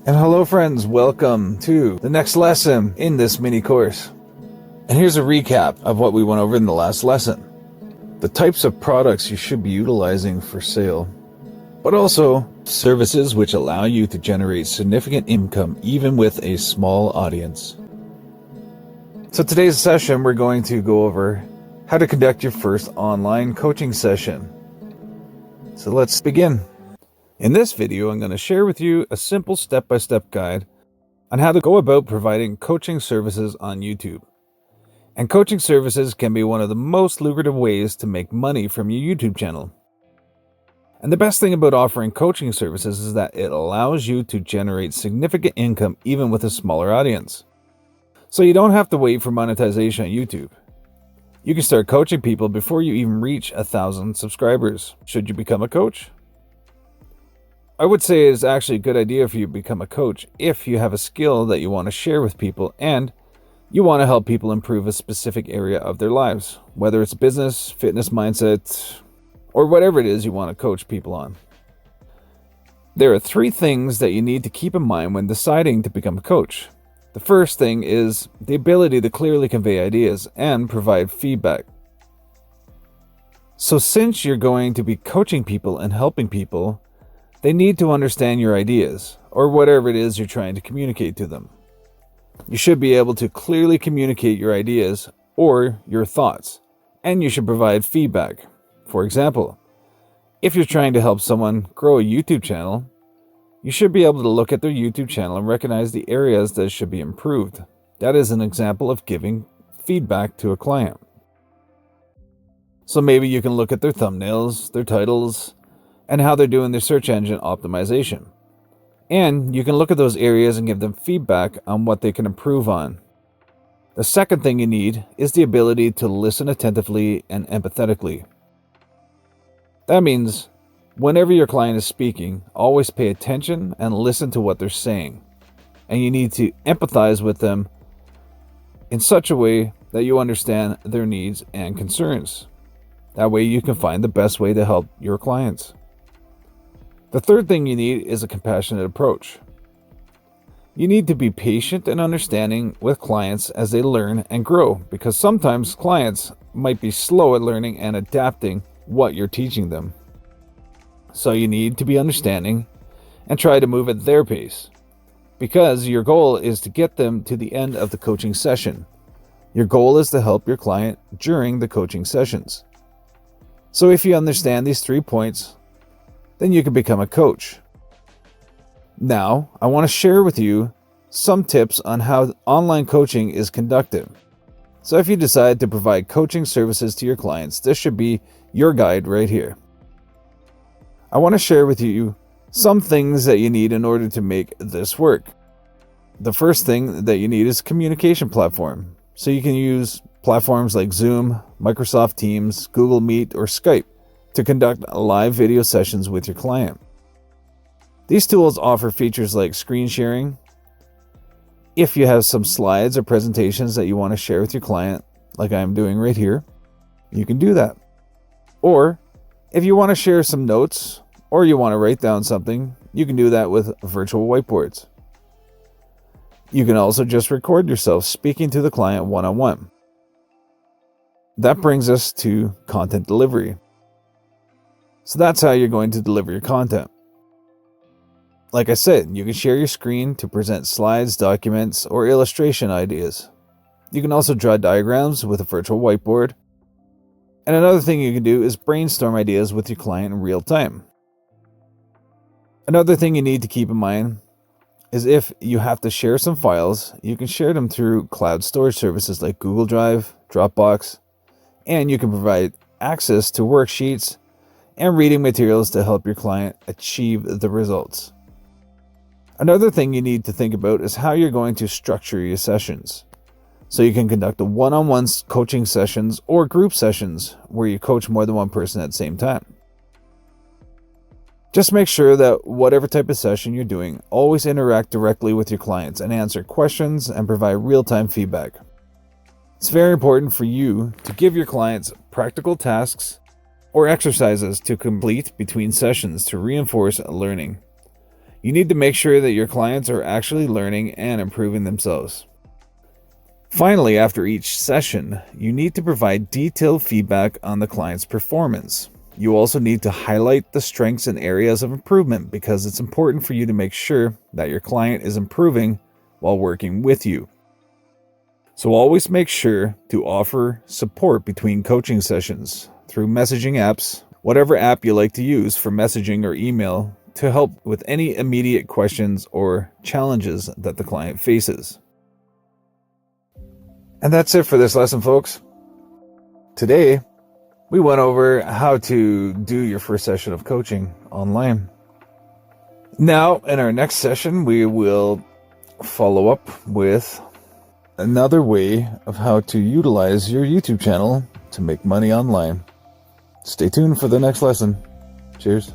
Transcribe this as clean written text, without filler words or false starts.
And hello friends, welcome to the next lesson in this mini course. And here's a recap of what we went over in the last lesson. The types of products you should be utilizing for sale, but also services which allow you to generate significant income even with a small audience. So today's session we're going to go over how to conduct your first online coaching session. So let's begin. In this video, I'm going to share with you a simple step-by-step guide on how to go about providing coaching services on YouTube. And coaching services can be one of the most lucrative ways to make money from your YouTube channel. And the best thing about offering coaching services is that it allows you to generate significant income even with a smaller audience. So you don't have to wait for monetization on YouTube. You can start coaching people before you even reach 1,000 subscribers. Should you become a coach? I would say it's actually a good idea for you to become a coach if you have a skill that you want to share with people and you want to help people improve a specific area of their lives, whether it's business, fitness mindset, or whatever it is you want to coach people on. There are 3 things that you need to keep in mind when deciding to become a coach. The first thing is the ability to clearly convey ideas and provide feedback. So since you're going to be coaching people and helping people, they need to understand your ideas, or whatever it is you're trying to communicate to them. You should be able to clearly communicate your ideas or your thoughts, and you should provide feedback. For example, if you're trying to help someone grow a YouTube channel, you should be able to look at their YouTube channel and recognize the areas that should be improved. That is an example of giving feedback to a client. So maybe you can look at their thumbnails, their titles, and how they're doing their search engine optimization. And you can look at those areas and give them feedback on what they can improve on. The second thing you need is the ability to listen attentively and empathetically. That means whenever your client is speaking, always pay attention and listen to what they're saying. And you need to empathize with them in such a way that you understand their needs and concerns. That way you can find the best way to help your clients. The third thing you need is a compassionate approach. You need to be patient and understanding with clients as they learn and grow, because sometimes clients might be slow at learning and adapting what you're teaching them. So you need to be understanding and try to move at their pace, because your goal is to get them to the end of the coaching session. Your goal is to help your client during the coaching sessions. So if you understand these 3 points, then you can become a coach. Now, I want to share with you some tips on how online coaching is conducted. So if you decide to provide coaching services to your clients, this should be your guide right here. I want to share with you some things that you need in order to make this work. The first thing that you need is a communication platform. So you can use platforms like Zoom, Microsoft Teams, Google Meet, or Skype to conduct live video sessions with your client. These tools offer features like screen sharing. If you have some slides or presentations that you want to share with your client, like I'm doing right here, you can do that. Or if you want to share some notes or you want to write down something, you can do that with virtual whiteboards. You can also just record yourself speaking to the client one-on-one. That brings us to content delivery. So that's how you're going to deliver your content. Like I said, you can share your screen to present slides, documents, or illustration ideas. You can also draw diagrams with a virtual whiteboard. And another thing you can do is brainstorm ideas with your client in real time. Another thing you need to keep in mind is if you have to share some files, you can share them through cloud storage services like Google Drive, Dropbox, and you can provide access to worksheets and reading materials to help your client achieve the results. Another thing you need to think about is how you're going to structure your sessions. So you can conduct a one-on-one coaching sessions or group sessions where you coach more than one person at the same time. Just make sure that whatever type of session you're doing, always interact directly with your clients and answer questions and provide real-time feedback. It's very important for you to give your clients practical tasks or exercises to complete between sessions to reinforce learning. You need to make sure that your clients are actually learning and improving themselves. Finally, after each session, you need to provide detailed feedback on the client's performance. You also need to highlight the strengths and areas of improvement because it's important for you to make sure that your client is improving while working with you. So always make sure to offer support between coaching sessions through messaging apps, whatever app you like to use for messaging or email, to help with any immediate questions or challenges that the client faces. And that's it for this lesson, folks. Today, we went over how to do your first session of coaching online. Now, in our next session, we will follow up with another way of how to utilize your YouTube channel to make money online. Stay tuned for the next lesson. Cheers.